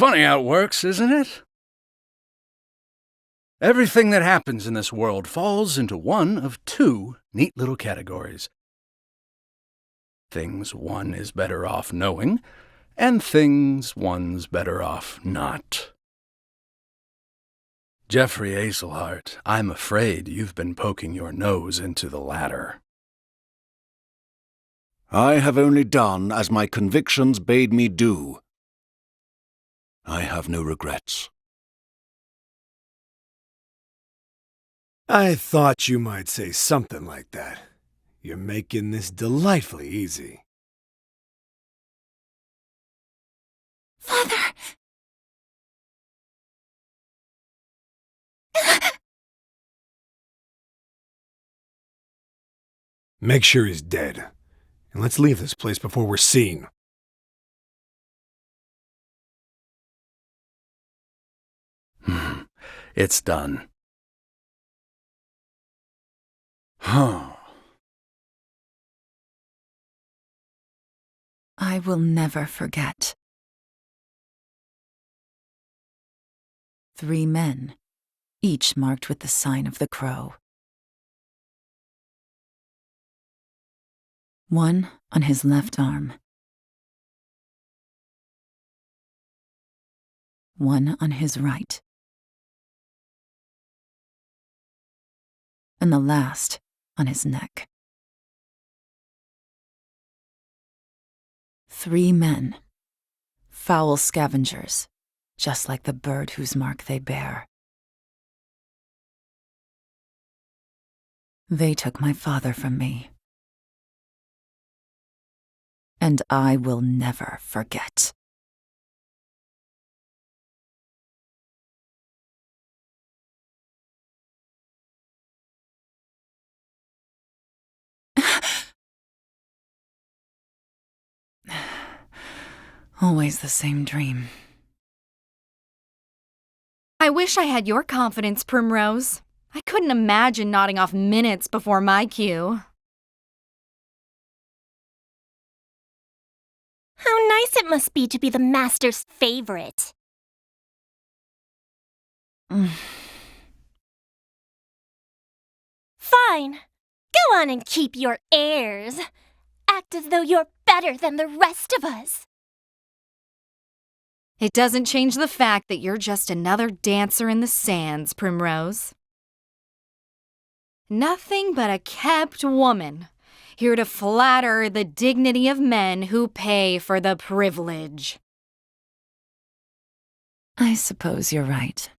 Funny how it works, isn't it? Everything that happens in this world falls into one of two neat little categories. Things one is better off knowing, and things one's better off not. Jeffrey Azelhart, I'm afraid you've been poking your nose into the latter. I have only done as my convictions bade me do. I have no regrets. I thought you might say something like that. You're making this delightfully easy. Father! Make sure he's dead. And let's leave this place before we're seen. It's done. Huh. I will never forget. 3 men, each marked with the sign of the crow. One on his left arm. One on his right. And the last on his neck. 3 men, foul scavengers, just like the bird whose mark they bear. They took my father from me. And I will never forget. Always the same dream. I wish I had your confidence, Primrose. I couldn't imagine nodding off minutes before my cue. How nice it must be to be the master's favorite. Fine. Go on and keep your airs. Act as though you're better than the rest of us. It doesn't change the fact that you're just another dancer in the sands, Primrose. Nothing but a kept woman, here to flatter the dignity of men who pay for the privilege. I suppose you're right.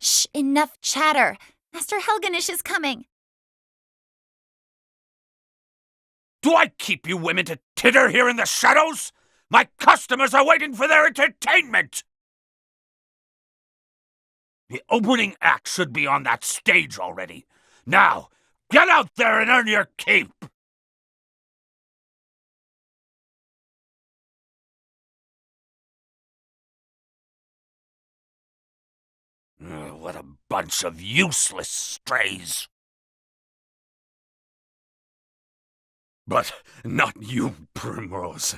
Shh, enough chatter. Master Helganish is coming. Do I keep you women to titter here in the shadows? My customers are waiting for their entertainment! The opening act should be on that stage already. Now, get out there and earn your keep! What a bunch of useless strays. But not you, Primrose.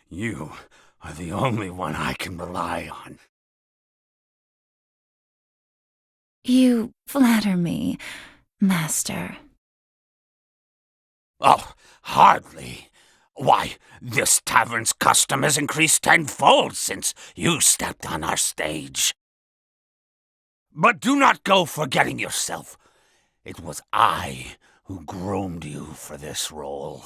You are the only one I can rely on. You flatter me, Master. Oh, hardly. Why, this tavern's custom has increased tenfold since you stepped on our stage. But do not go forgetting yourself. It was I who groomed you for this role.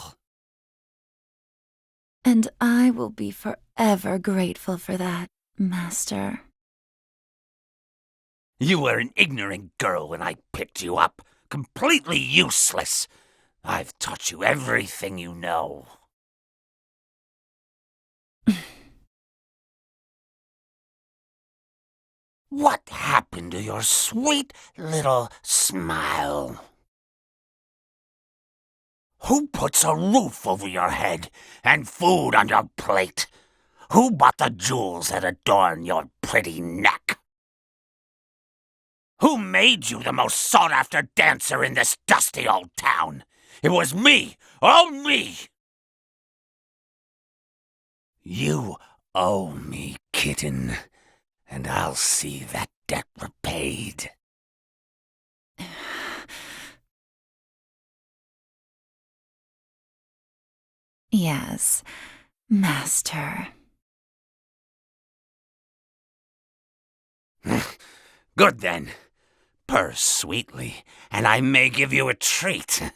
And I will be forever grateful for that, Master. You were an ignorant girl when I picked you up, completely useless. I've taught you everything you know. What happened to your sweet little smile? Who puts a roof over your head and food on your plate? Who bought the jewels that adorn your pretty neck? Who made you the most sought-after dancer in this dusty old town? It was me, all me! You owe me, kitten, and I'll see that debt repaid. Yes, Master. Good then. Purr sweetly, and I may give you a treat.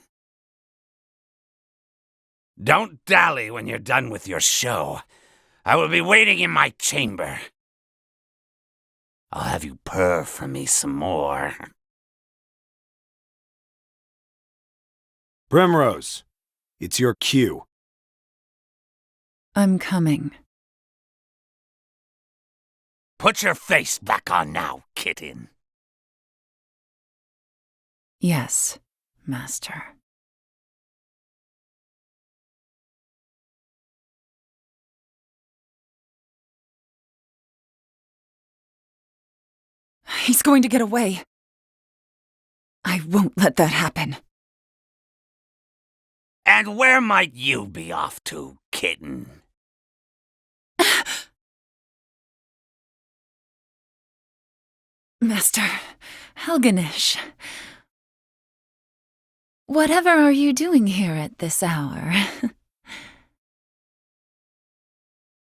Don't dally when you're done with your show. I will be waiting in my chamber. I'll have you purr for me some more. Primrose, it's your cue. I'm coming. Put your face back on now, kitten. Yes, Master. He's going to get away. I won't let that happen. And where might you be off to, kitten? Master Helganish, whatever are you doing here at this hour?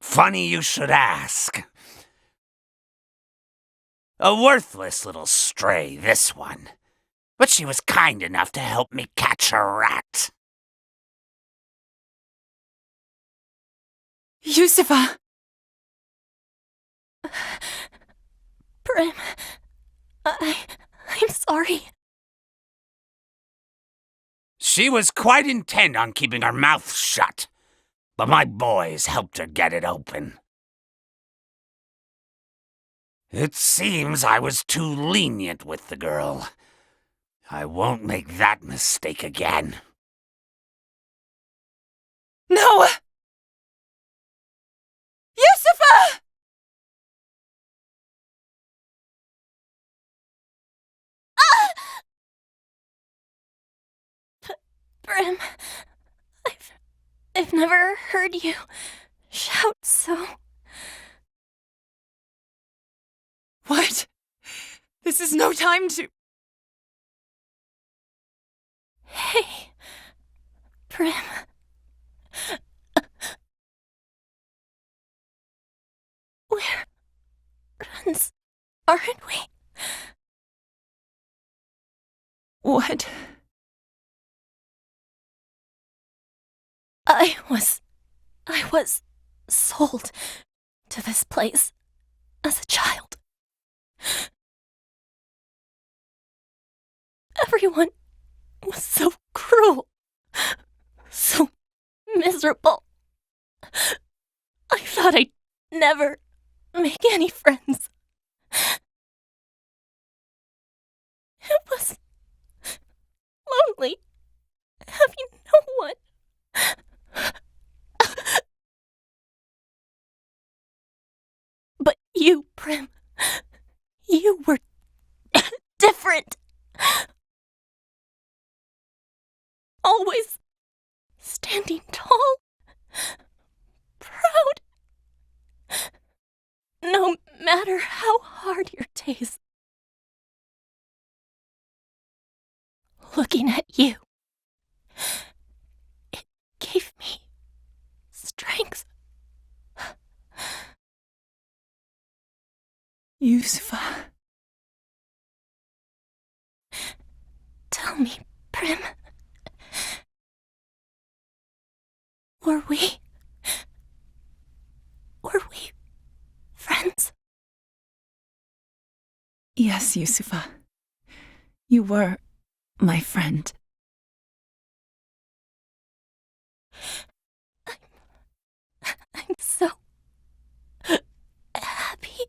Funny you should ask. A worthless little stray, this one. But she was kind enough to help me catch a rat. Yusufa! Prim, I'm sorry. She was quite intent on keeping her mouth shut, but my boys helped her get it open. It seems I was too lenient with the girl. I won't make that mistake again. No! Yusufa! Prim, I've never heard you shout so. What? This is no time to... Hey, Prim. We're friends, aren't we? What? I was sold to this place as a child. Everyone was so cruel, so miserable. I thought I'd never make any friends. It was lonely having no one. But you, Prim, you were different. Always standing tall, proud. No matter how hard your days. Looking at you, it gave me strength. Yusufa. Tell me, Prim. Were we friends? Yes, Yusufa. You were my friend. I'm so happy.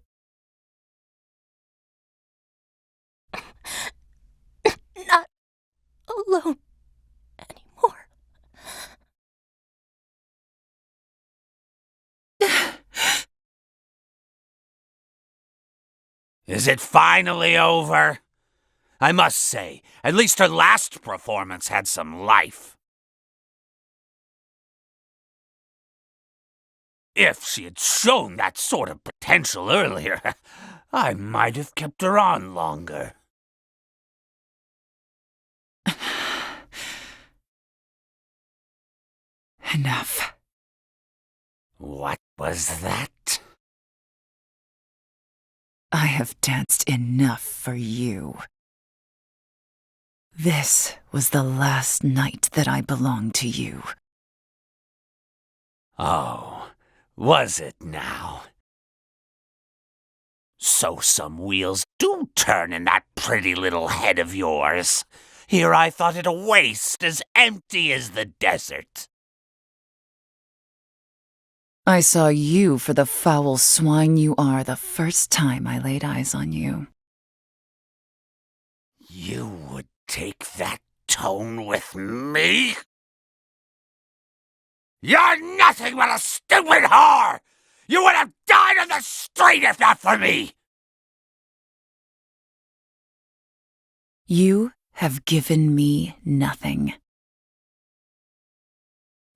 Not alone anymore. Is it finally over? I must say, at least her last performance had some life. If she had shown that sort of potential earlier, I might have kept her on longer. Enough. What was that? I have danced enough for you. This was the last night that I belonged to you. Oh, was it now? So some wheels do turn in that pretty little head of yours. Here I thought it a waste as empty as the desert. I saw you for the foul swine you are the first time I laid eyes on you. You would take that tone with me? You're nothing but a stupid whore! You would have died on the street if not for me! You have given me nothing.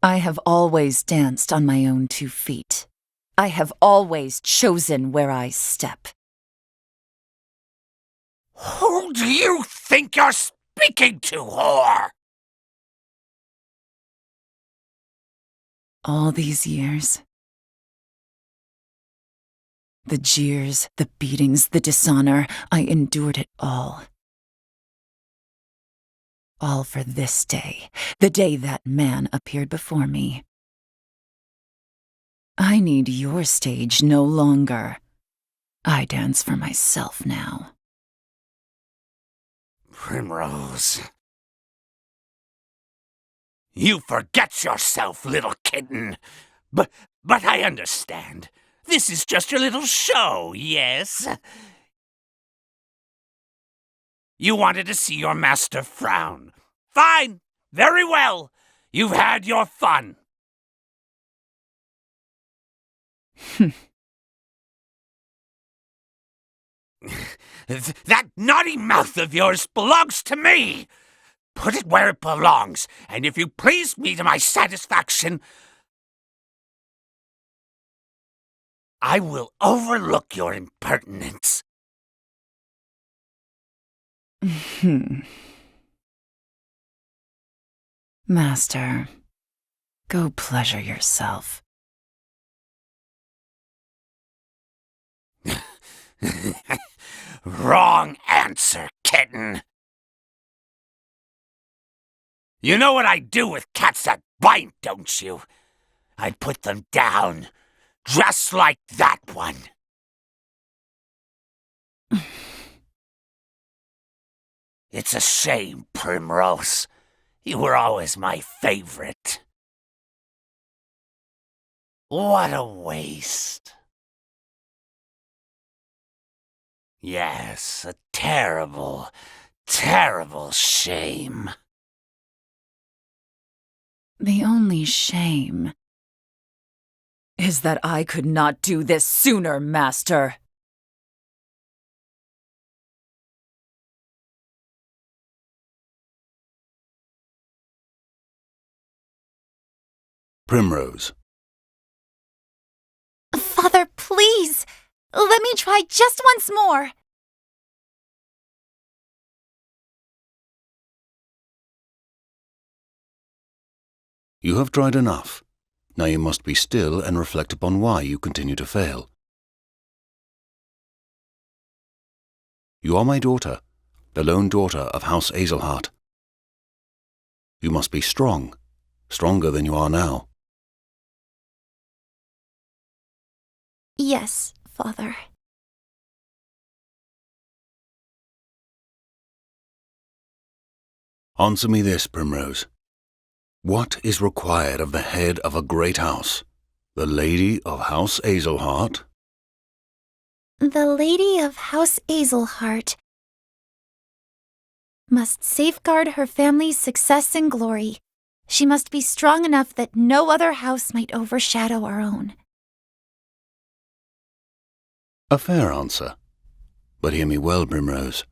I have always danced on my own 2 feet. I have always chosen where I step. Who do you think you're speaking to, whore? All these years. The jeers, the beatings, the dishonor, I endured it all. All for this day, the day that man appeared before me. I need your stage no longer. I dance for myself now. Primrose. You forget yourself, little kitten. But I understand. This is just your little show, yes? You wanted to see your master frown. Fine. Very well. You've had your fun. That naughty mouth of yours belongs to me. Put it where it belongs, and if you please me to my satisfaction, I will overlook your impertinence. Master, go pleasure yourself. Wrong answer, kitten. You know what I do with cats that bite, don't you? I put them down, just like that one. It's a shame, Primrose. You were always my favorite. What a waste. Yes, a terrible, terrible shame. The only shame is that I could not do this sooner, Master. Primrose. Father, please! Let me try just once more! You have tried enough. Now you must be still and reflect upon why you continue to fail. You are my daughter, the lone daughter of House Azelhart. You must be strong, stronger than you are now. Yes, Father. Answer me this, Primrose. What is required of the head of a great house, the Lady of House Azelhart? The Lady of House Azelhart must safeguard her family's success and glory. She must be strong enough that no other house might overshadow our own. A fair answer. But hear me well, Primrose.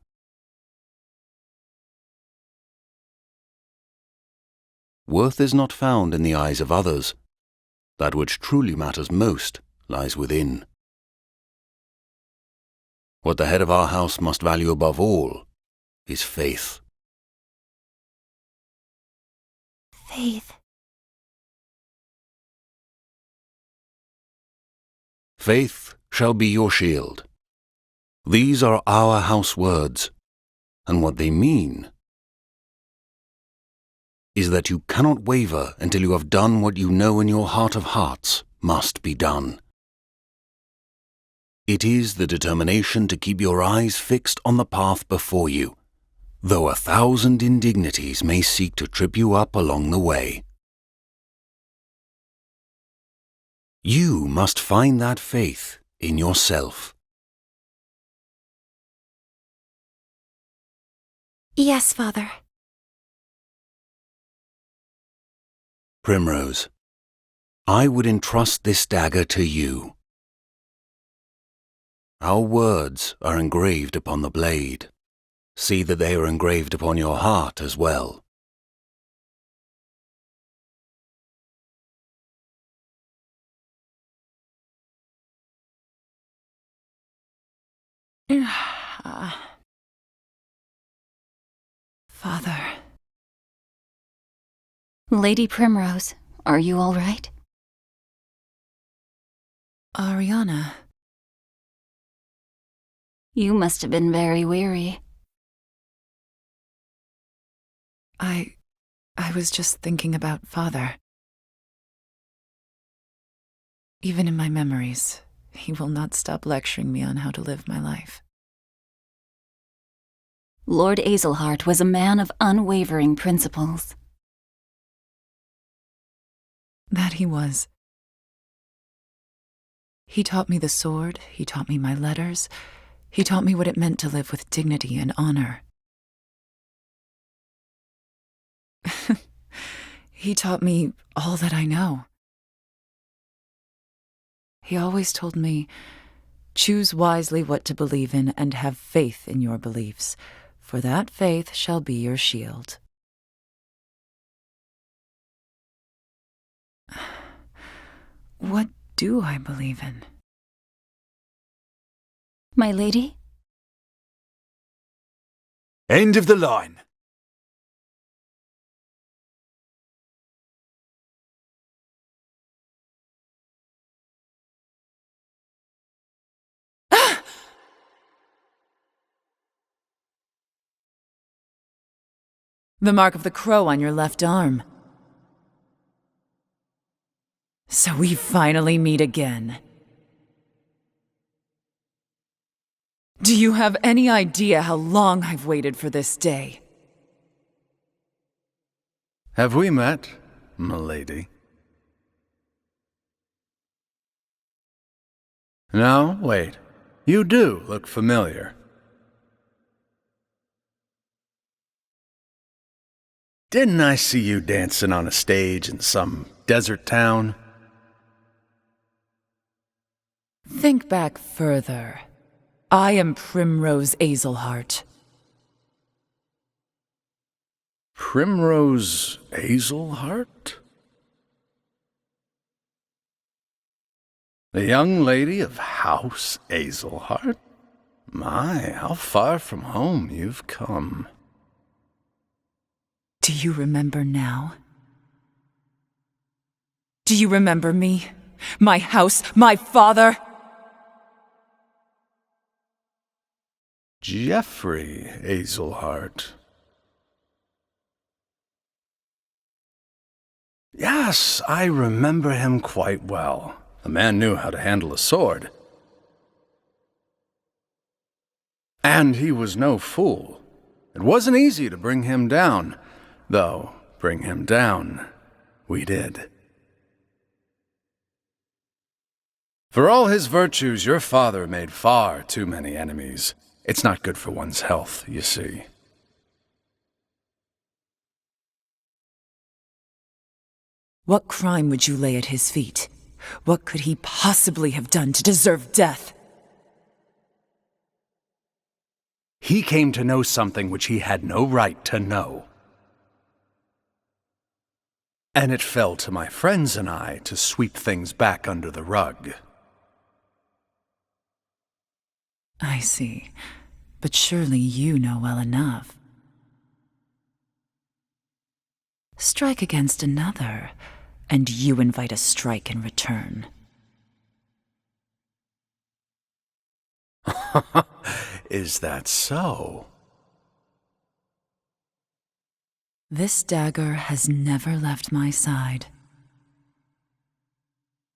Worth is not found in the eyes of others, That which truly matters most lies within. What the head of our house must value above all is faith. Faith. Faith shall be your shield. These are our house words, and what they mean is that you cannot waver until you have done what you know in your heart of hearts must be done. It is the determination to keep your eyes fixed on the path before you, though 1,000 indignities may seek to trip you up along the way. You must find that faith in yourself. Yes, Father. Primrose, I would entrust this dagger to you. Our words are engraved upon the blade. See that they are engraved upon your heart as well. Father. Lady Primrose, are you all right? Ariana. You must have been very weary. I was just thinking about Father. Even in my memories, he will not stop lecturing me on how to live my life. Lord Azelhart was a man of unwavering principles. That he was. He taught me the sword, he taught me my letters, he taught me what it meant to live with dignity and honor. He taught me all that I know. He always told me, choose wisely what to believe in and have faith in your beliefs, for that faith shall be your shield. What do I believe in? My lady? End of the line. The mark of the crow on your left arm. So we finally meet again. Do you have any idea how long I've waited for this day? Have we met, milady? No, wait. You do look familiar. Didn't I see you dancing on a stage in some desert town? Think back further. I am Primrose Azelhart. Primrose Azelhart? The young lady of House Azelhart? My, how far from home you've come. Do you remember now? Do you remember me? My house, my father? Geoffrey Azelhart. Yes, I remember him quite well. The man knew how to handle a sword. And he was no fool. It wasn't easy to bring him down, though bring him down we did. For all his virtues, your father made far too many enemies. It's not good for one's health, you see. What crime would you lay at his feet? What could he possibly have done to deserve death? He came to know something which he had no right to know. and it fell to my friends and I to sweep things back under the rug. I see. But surely you know well enough. Strike against another, and you invite a strike in return. Is that so? This dagger has never left my side.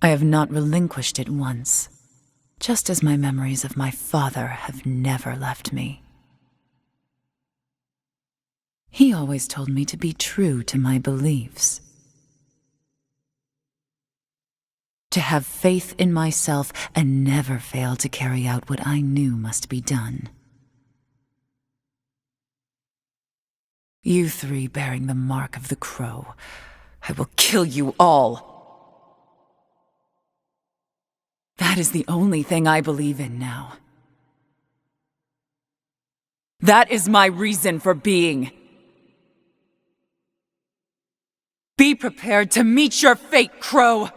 I have not relinquished it once, just as my memories of my father have never left me. He always told me to be true to my beliefs, to have faith in myself and never fail to carry out what I knew must be done. You three bearing the mark of the crow, I will kill you all. That is the only thing I believe in now. That is my reason for being. Be prepared to meet your fate, Crow!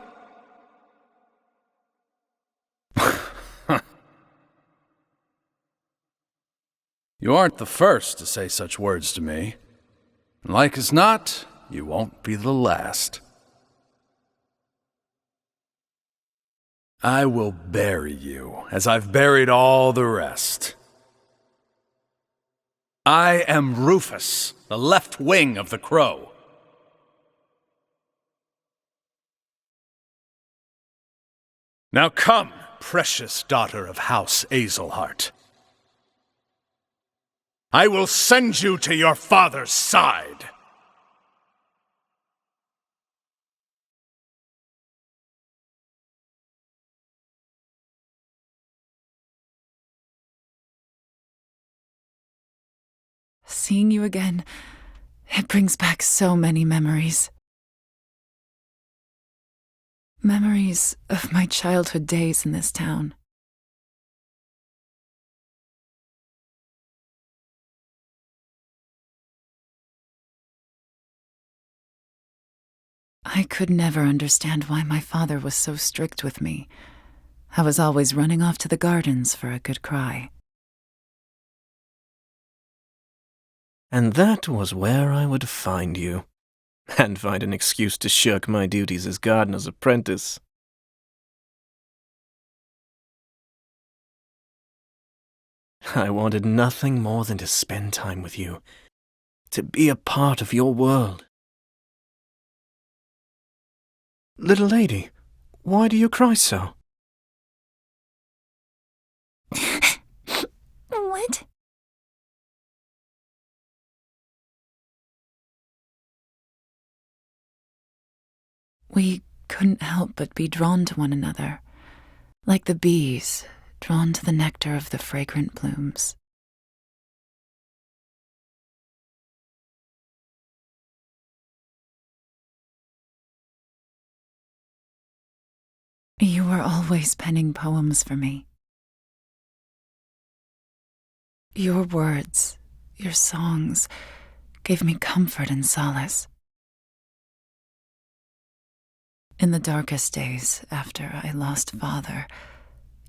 You aren't the first to say such words to me. Like as not, you won't be the last. I will bury you, as I've buried all the rest. I am Rufus, the left wing of the Crow. Now come, precious daughter of House Azelhart. I will send you to your father's side. Seeing you again, it brings back so many memories. Memories of my childhood days in this town. I could never understand why my father was so strict with me. I was always running off to the gardens for a good cry. And that was where I would find you, and find an excuse to shirk my duties as gardener's apprentice. I wanted nothing more than to spend time with you, to be a part of your world. Little lady, why do you cry so? What? We couldn't help but be drawn to one another, like the bees drawn to the nectar of the fragrant blooms. You were always penning poems for me. Your words, your songs, gave me comfort and solace. In the darkest days after I lost Father,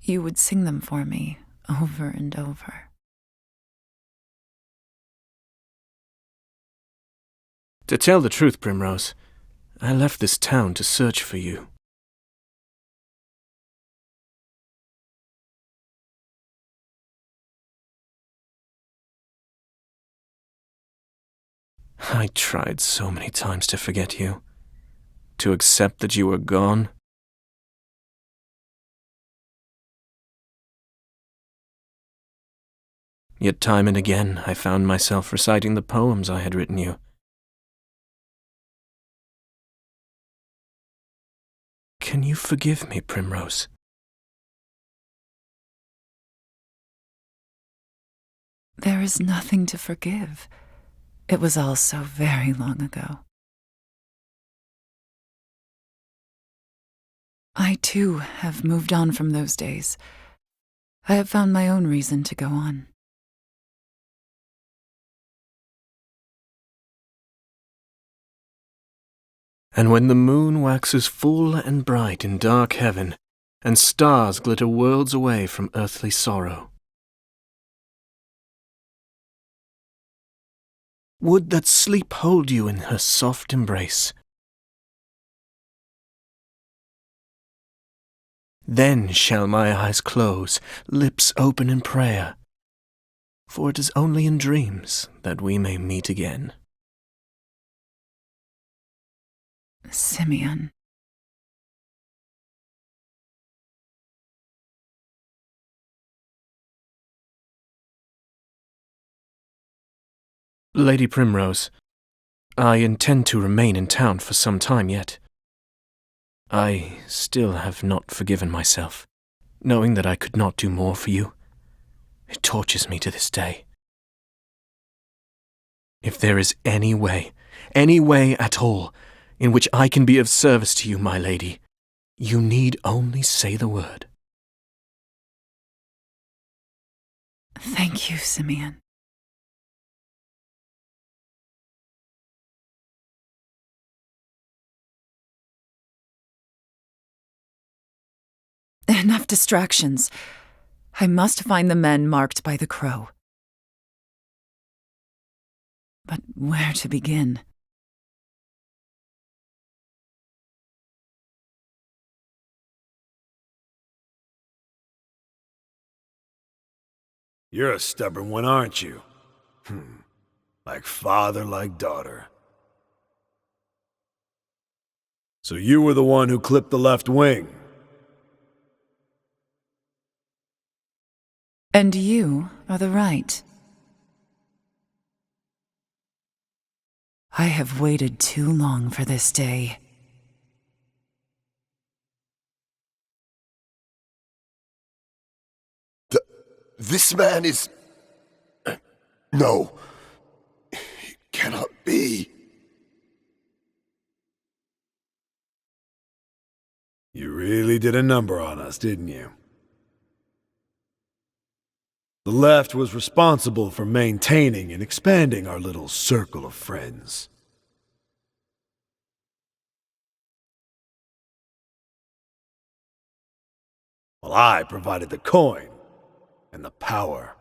you would sing them for me over and over. To tell the truth, Primrose, I left this town to search for you. I tried so many times to forget you, to accept that you were gone. Yet time and again I found myself reciting the poems I had written you. Can you forgive me, Primrose? There is nothing to forgive. It was all so very long ago. I, too, have moved on from those days. I have found my own reason to go on. And when the moon waxes full and bright in dark heaven, and stars glitter worlds away from earthly sorrow, would that sleep hold you in her soft embrace. Then shall my eyes close, lips open in prayer, for it is only in dreams that we may meet again. Simeon. Lady Primrose, I intend to remain in town for some time yet. I still have not forgiven myself, knowing that I could not do more for you. It tortures me to this day. If there is any way at all, in which I can be of service to you, my lady, you need only say the word. Thank you, Simeon. Enough distractions. I must find the men marked by the crow. But where to begin? You're a stubborn one, aren't you? Like father, like daughter. So you were the one who clipped the left wing. And you are the right. I have waited too long for this day. This man is... No. It cannot be. You really did a number on us, didn't you? The left was responsible for maintaining and expanding our little circle of friends. While I provided the coin and the power.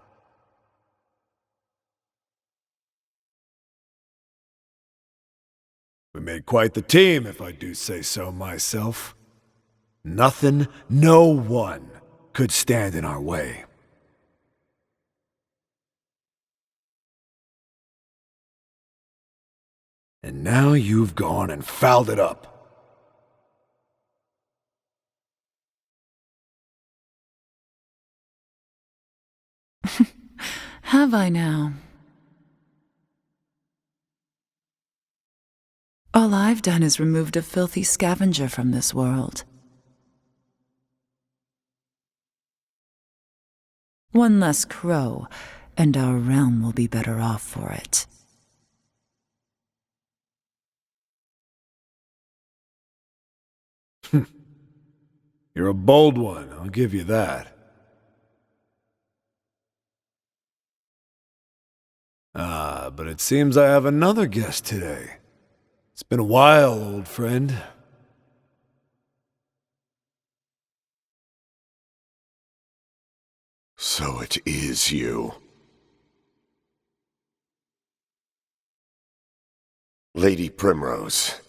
We made quite the team, if I do say so myself. Nothing, no one could stand in our way. And now you've gone and fouled it up. Have I now? All I've done is removed a filthy scavenger from this world. One less crow, and our realm will be better off for it. You're a bold one, I'll give you that. But it seems I have another guest today. It's been a while, old friend. So it is you. Lady Primrose,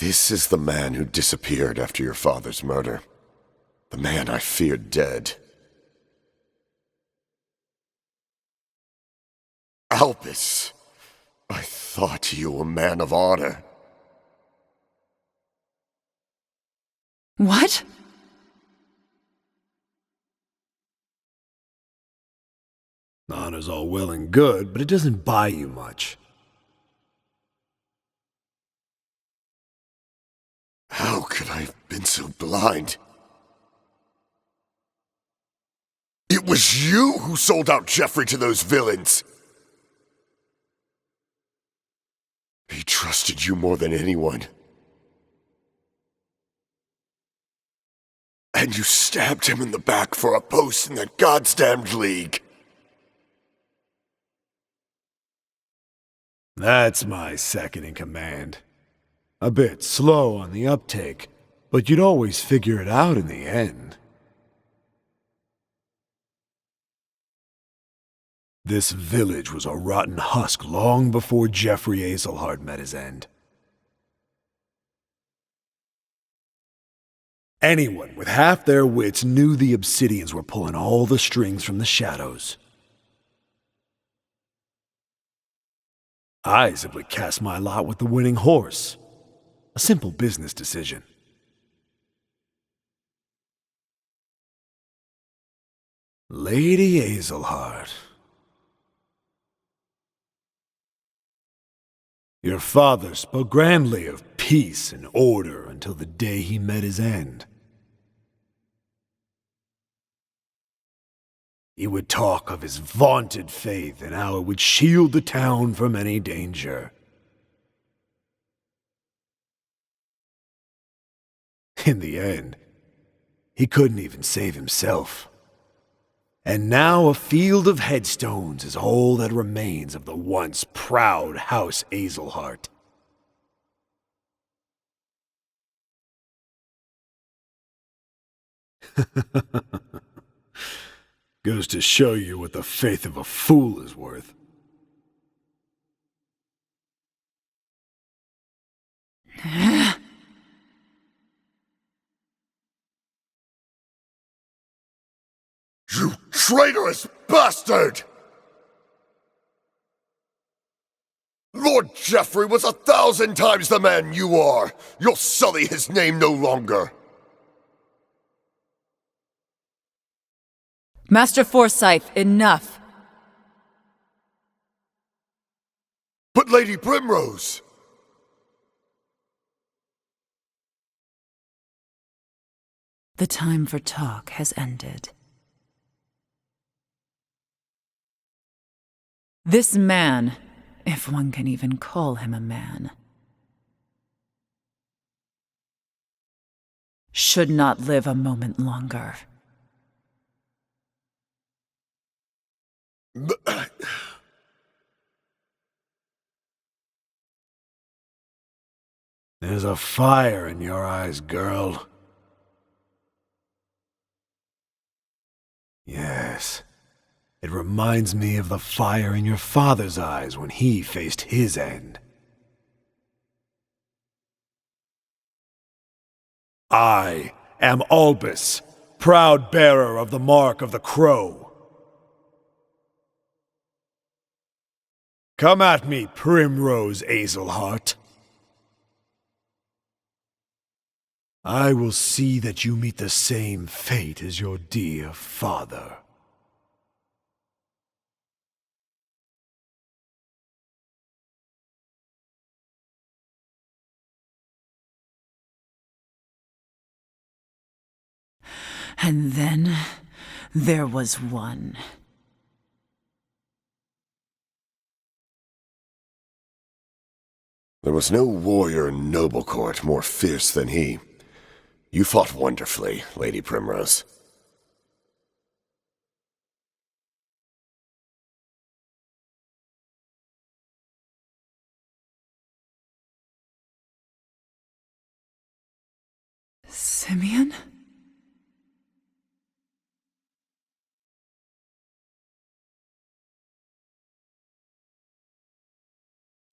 this is the man who disappeared after your father's murder. The man I feared dead. Albus, I thought you a man of honor. What? Honor's all well and good, but it doesn't buy you much. How could I have been so blind? It was you who sold out Jeffrey to those villains! He trusted you more than anyone. And you stabbed him in the back for a post in that goddamned league. That's my second in command. A bit slow on the uptake, but you'd always figure it out in the end. This village was a rotten husk long before Jeffrey Azelhart met his end. Anyone with half their wits knew the Obsidians were pulling all the strings from the shadows. I simply cast my lot with the winning horse. A simple business decision. Lady Azelhart. Your father spoke grandly of peace and order until the day he met his end. He would talk of his vaunted faith and how it would shield the town from any danger. In the end, he couldn't even save himself. And now a field of headstones is all that remains of the once proud House Azelhart. Goes to show you what the faith of a fool is worth. You traitorous bastard! Lord Geoffrey was 1,000 times the man you are! You'll sully his name no longer! Master Forsyth, enough. But Lady Primrose! The time for talk has ended. This man, if one can even call him a man, should not live a moment longer. There's a fire in your eyes, girl. Yes. It reminds me of the fire in your father's eyes when he faced his end. I am Albus, proud bearer of the mark of the Crow. Come at me, Primrose Azelhart. I will see that you meet the same fate as your dear father. And then there was one. There was no warrior in noble court more fierce than he. You fought wonderfully, Lady Primrose. Simeon?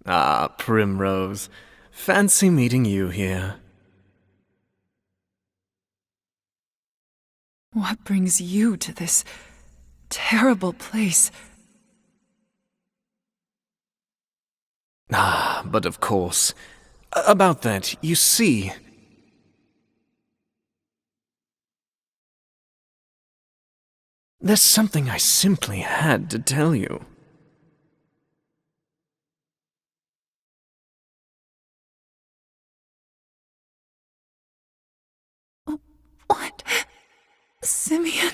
Ah, Primrose. Fancy meeting you here. What brings you to this terrible place? Ah, but of course. About that, you see. There's something I simply had to tell you. What? Simeon?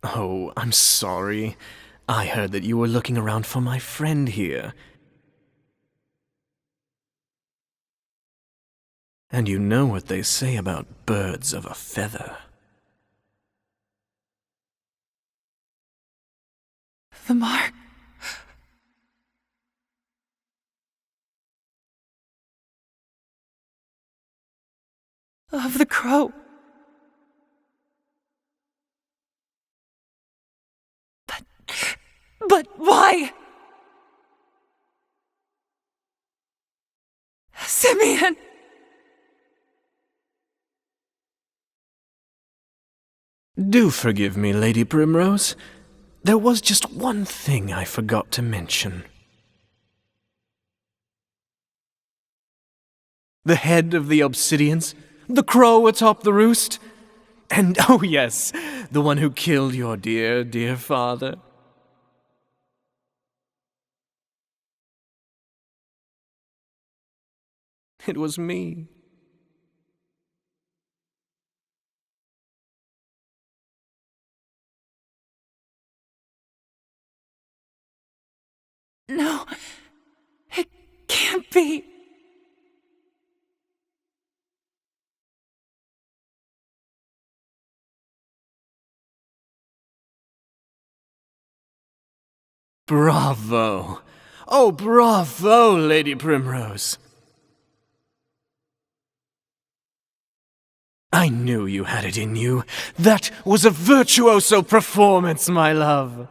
Oh, I'm sorry. I heard that you were looking around for my friend here. And you know what they say about birds of a feather. The mark. of the crow. But why? Simeon! Do forgive me, Lady Primrose. There was just one thing I forgot to mention. The head of the obsidians, the crow atop the roost, and oh yes, the one who killed your dear, dear father. It was me. No, it can't be. Bravo! Oh, bravo, Lady Primrose! I knew you had it in you. That was a virtuoso performance, my love.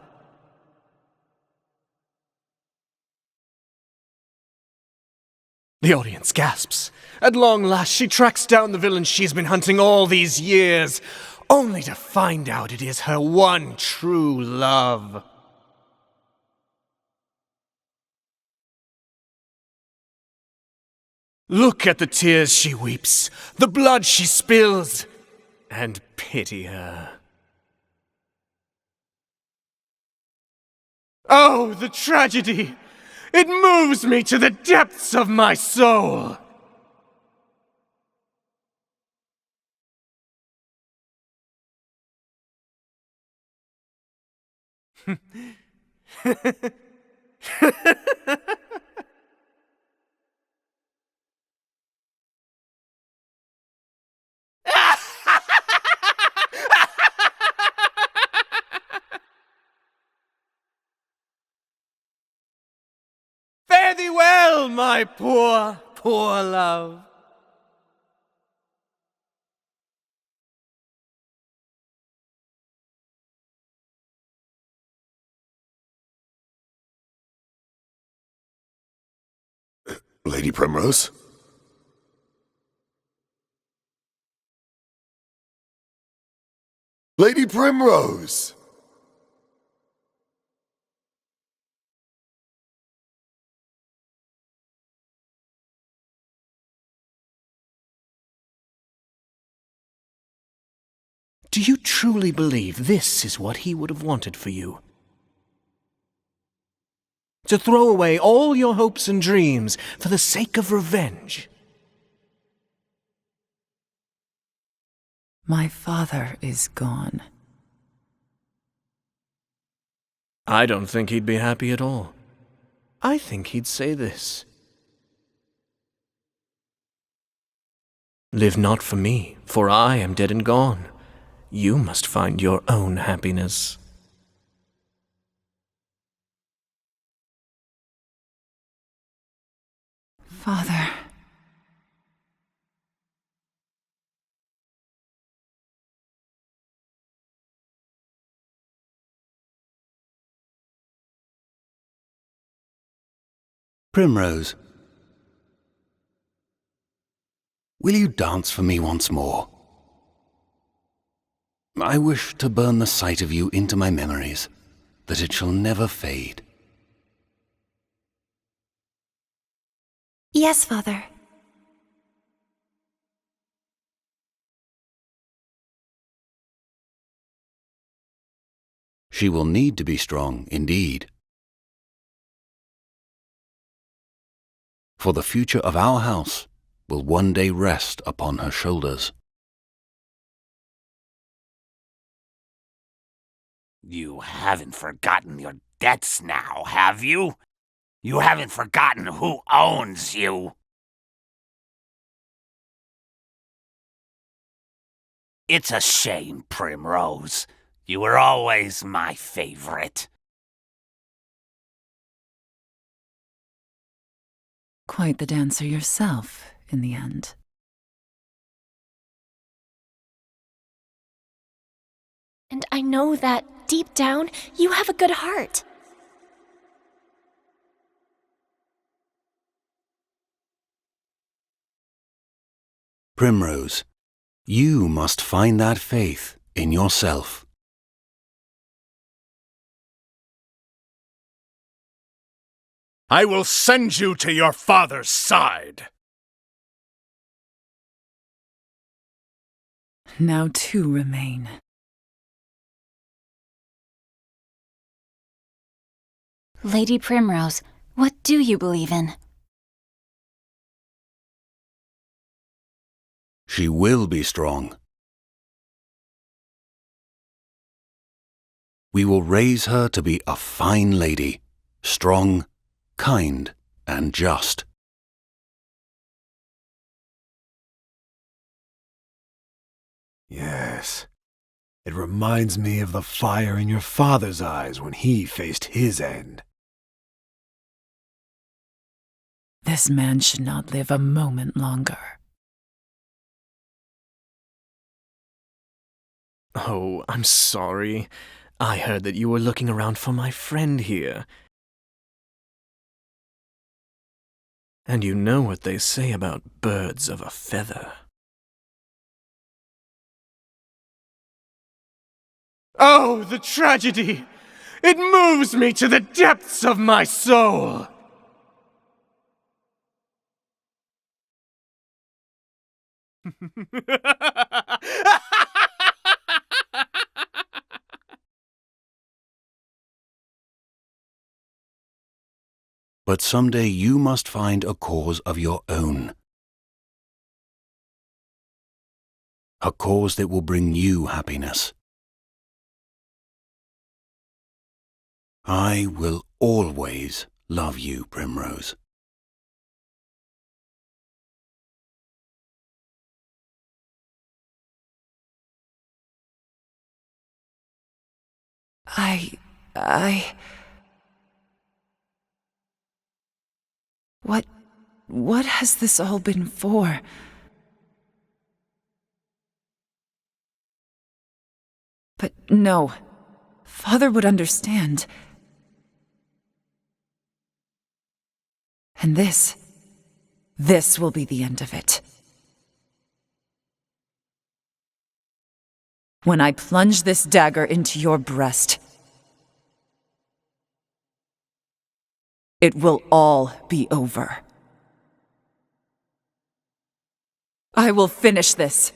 The audience gasps. At long last, she tracks down the villain she's been hunting all these years, only to find out it is her one true love. Look at the tears she weeps, the blood she spills, and pity her. Oh, the tragedy! It moves me to the depths of my soul! Fare thee well, my poor, poor love. Lady Primrose? Lady Primrose! Do you truly believe this is what he would have wanted for you? To throw away all your hopes and dreams for the sake of revenge? My father is gone. I don't think he'd be happy at all. I think he'd say this. Live not for me, for I am dead and gone. You must find your own happiness. Father. Primrose, will you dance for me once more? I wish to burn the sight of you into my memories, that it shall never fade. Yes, Father. She will need to be strong, indeed. For the future of our house will one day rest upon her shoulders. You haven't forgotten your debts now, have you? You haven't forgotten who owns you? It's a shame, Primrose. You were always my favorite. Quite the dancer yourself, in the end. And I know that, deep down, you have a good heart. Primrose, you must find that faith in yourself. I will send you to your father's side. Now 2 remain. Lady Primrose, what do you believe in? She will be strong. We will raise her to be a fine lady, strong, kind, and just. Yes. It reminds me of the fire in your father's eyes when he faced his end. This man should not live a moment longer. Oh, I'm sorry. I heard that you were looking around for my friend here. And you know what they say about birds of a feather. Oh, the tragedy! It moves me to the depths of my soul! But someday you must find a cause of your own. A cause that will bring you happiness. I will always love you, Primrose. What has this all been for? But no, Father would understand. And this will be the end of it. When I plunge this dagger into your breast, it will all be over. I will finish this.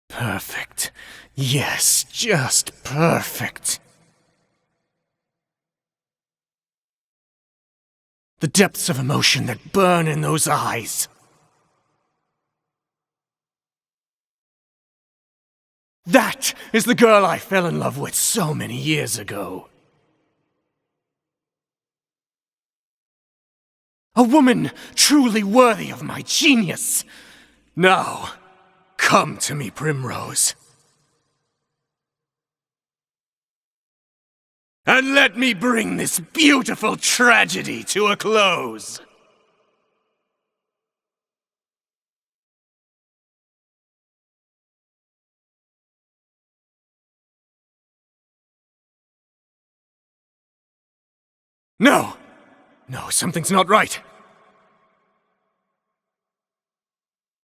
Perfect. Yes, just perfect. The depths of emotion that burn in those eyes. That is the girl I fell in love with so many years ago. A woman truly worthy of my genius. Now, come to me, Primrose. And let me bring this beautiful tragedy to a close. No! No, something's not right.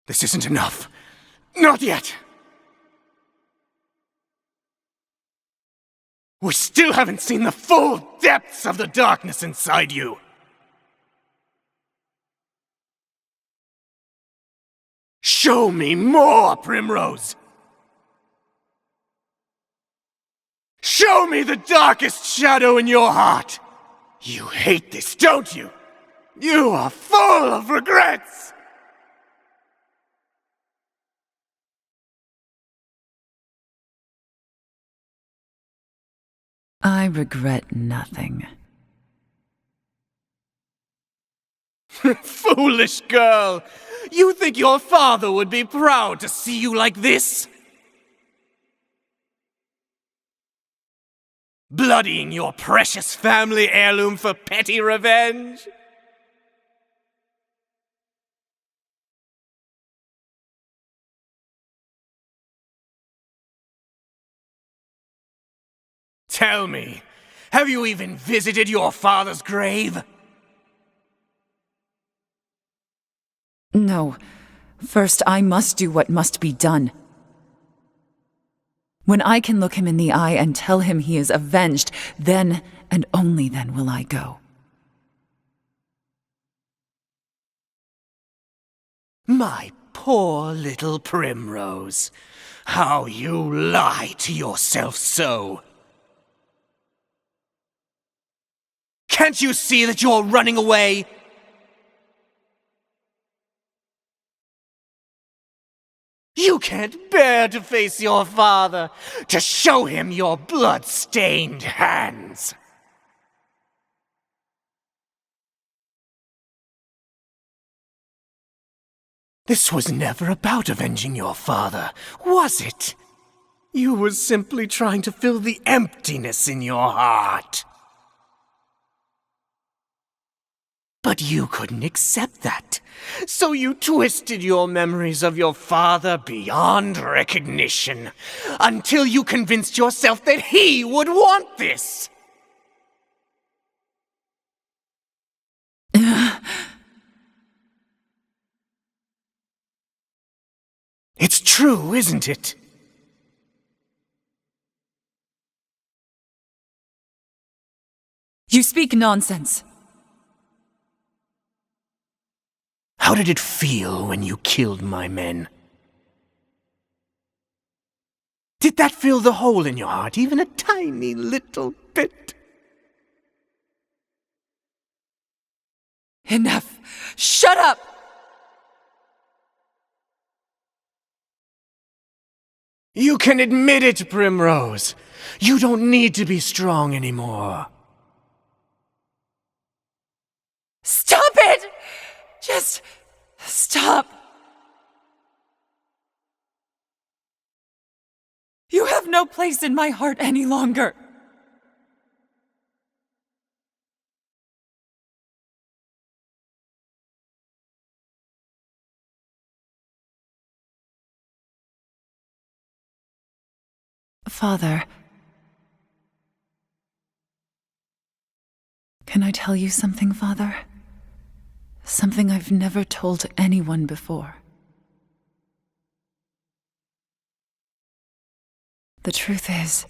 This isn't enough. Not yet! We still haven't seen the full depths of the darkness inside you! Show me more, Primrose! Show me the darkest shadow in your heart! You hate this, don't you? You are full of regrets! I regret nothing. Foolish girl! You think your father would be proud to see you like this? Bloodying your precious family heirloom for petty revenge? Tell me, have you even visited your father's grave? No. First, I must do what must be done. When I can look him in the eye and tell him he is avenged, then and only then will I go. My poor little Primrose. How you lie to yourself so. Can't you see that you're running away? You can't bear to face your father, to show him your blood-stained hands. This was never about avenging your father, was it? You were simply trying to fill the emptiness in your heart. But you couldn't accept that, so you twisted your memories of your father beyond recognition, until you convinced yourself that he would want this. It's true, isn't it? You speak nonsense. How did it feel when you killed my men? Did that fill the hole in your heart even a tiny little bit? Enough! Shut up! You can admit it, Primrose. You don't need to be strong anymore. Stop it! Just stop. You have no place in my heart any longer. Father, can I tell you something, Father? Something I've never told anyone before. The truth is,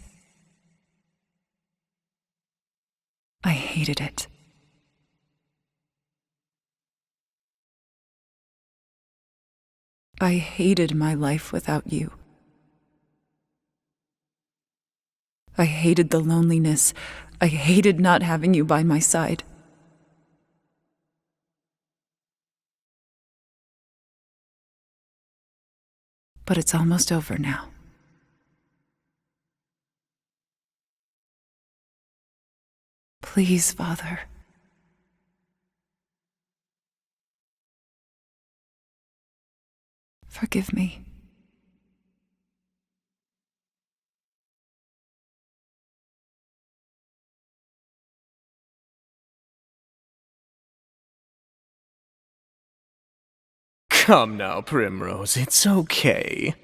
I hated it. I hated my life without you. I hated the loneliness. I hated not having you by my side. But it's almost over now. Please, Father. Forgive me. Come now, Primrose, it's okay.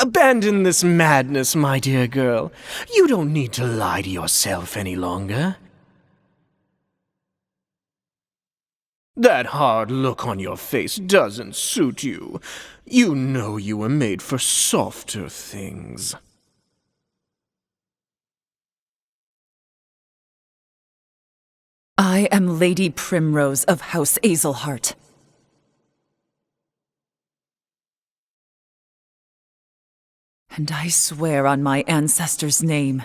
Abandon this madness, my dear girl. You don't need to lie to yourself any longer. That hard look on your face doesn't suit you. You know you were made for softer things. I am Lady Primrose of House Azelhart. And I swear on my ancestor's name.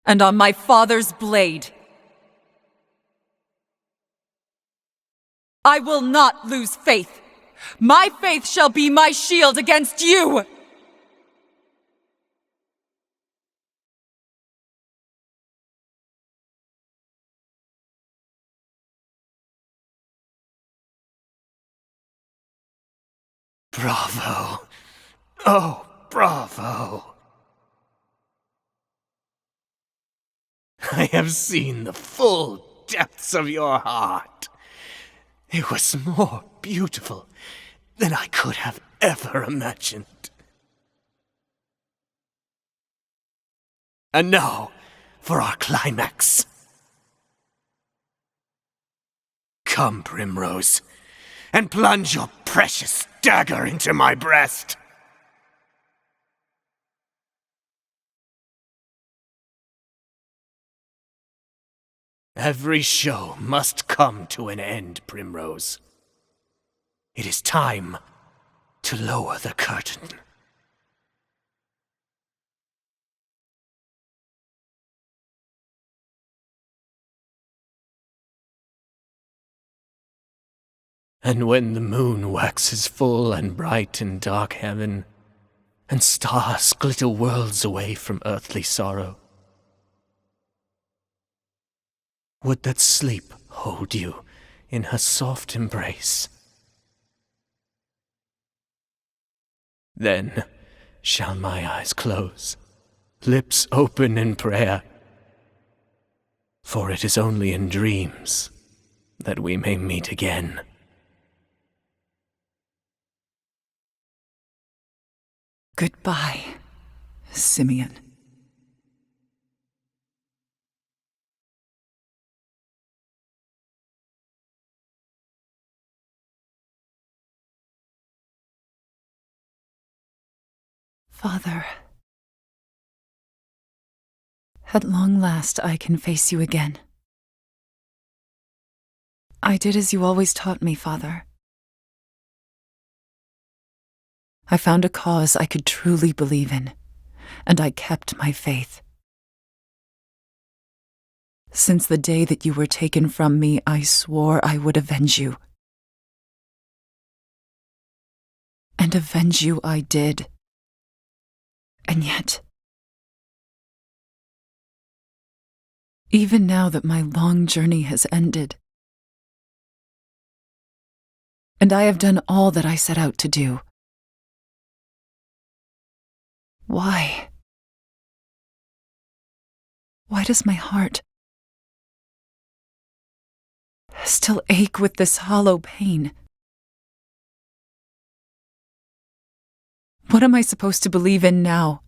And on my father's blade. I will not lose faith. My faith shall be my shield against you! Bravo. Oh, bravo. I have seen the full depths of your heart. It was more beautiful than I could have ever imagined. And now, for our climax. Come, Primrose, and plunge your precious dagger into my breast. Every show must come to an end, Primrose. It is time to lower the curtain. And when the moon waxes full and bright in dark heaven, and stars glitter worlds away from earthly sorrow, would that sleep hold you in her soft embrace? Then shall my eyes close, lips open in prayer, for it is only in dreams that we may meet again. Goodbye, Simeon. Father, at long last I can face you again. I did as you always taught me, Father. I found a cause I could truly believe in, and I kept my faith. Since the day that you were taken from me, I swore I would avenge you. And avenge you I did. And yet, even now that my long journey has ended, and I have done all that I set out to do, why? Why does my heart still ache with this hollow pain? What am I supposed to believe in now?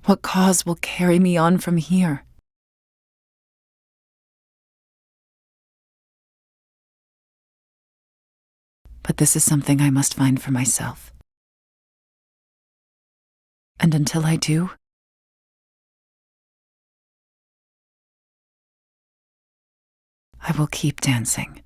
What cause will carry me on from here? But this is something I must find for myself. And until I do, I will keep dancing.